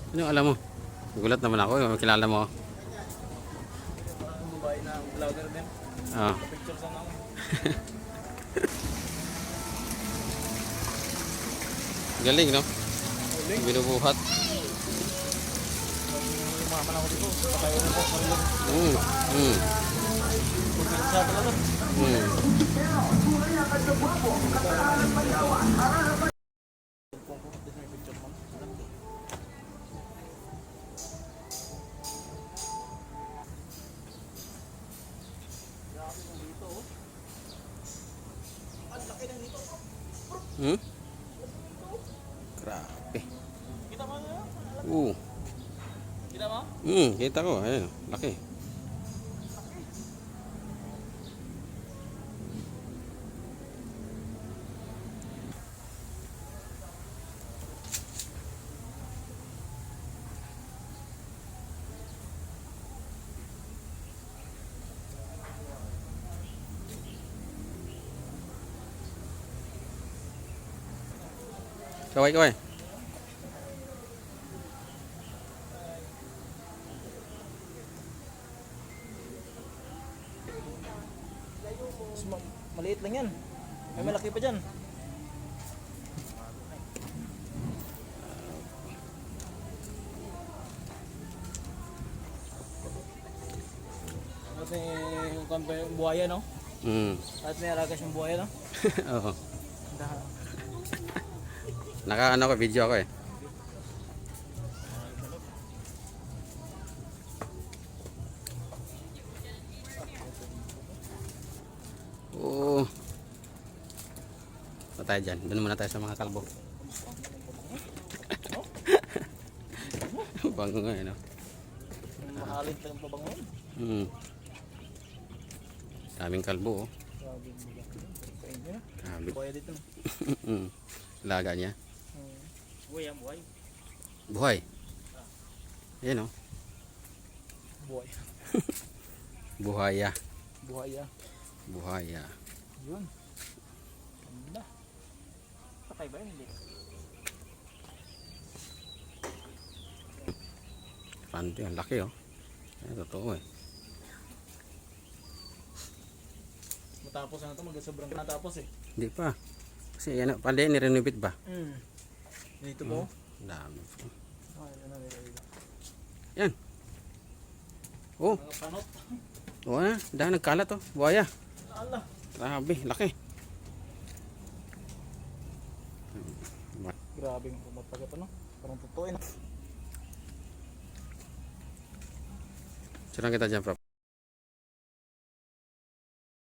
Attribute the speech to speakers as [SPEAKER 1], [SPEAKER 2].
[SPEAKER 1] Ano alam mo? Gulat naman ako, kilala mo.
[SPEAKER 2] Babae na vlogger din.
[SPEAKER 1] Ah.
[SPEAKER 2] Picture sa ako.
[SPEAKER 1] Galing, no?
[SPEAKER 2] Galing.
[SPEAKER 1] Binubuhat.
[SPEAKER 2] Umaman ako dito. Patayo na po.
[SPEAKER 1] Mm. Mm.
[SPEAKER 2] Pagkakasa talaga.
[SPEAKER 1] Mm. Hmm? Grabe.
[SPEAKER 2] Kita mo na? Kita mo?
[SPEAKER 1] Kita ko. Ayun, laki. Kaway, kaway.
[SPEAKER 2] Maliit lang yan. May malaki pa dyan. At may buhaya, no? At may aragas yung buhaya, no?
[SPEAKER 1] Oo. Naka-ano ko, video ako eh. Oo. Pa tayo dyan. Doon muna tayo sa mga kalbo. Bango nga, no?
[SPEAKER 2] Mahalit lang yung pabangon.
[SPEAKER 1] Daming kalbo, oh. Grabe.
[SPEAKER 2] Buhaya dito, no?
[SPEAKER 1] Laga niya.
[SPEAKER 2] Buhay yan, buhay.
[SPEAKER 1] Buhay. Ayan, oh.
[SPEAKER 2] Buhay.
[SPEAKER 1] Buhaya.
[SPEAKER 2] Buhaya.
[SPEAKER 1] Buhaya.
[SPEAKER 2] Yun. Ganda. Patay ba yun? Hindi.
[SPEAKER 1] Panty, ang laki, oh. Ay, totoo, eh.
[SPEAKER 2] Matapos na ito, mag-sobrang natapos eh.
[SPEAKER 1] Hindi pa. Kasi, ano, pala ni-renovate ba?
[SPEAKER 2] Dito po.
[SPEAKER 1] Dami.
[SPEAKER 2] Yan.
[SPEAKER 1] Yan. Oh.
[SPEAKER 2] Mga panot.
[SPEAKER 1] Oo na. Dahil nagkalat, oh. Buhaya.
[SPEAKER 2] Allah.
[SPEAKER 1] Grabe, laki.
[SPEAKER 2] Grabe yung kumataga pa, no? Parang totoo, eh.
[SPEAKER 1] Sirang kita dyan, Prof.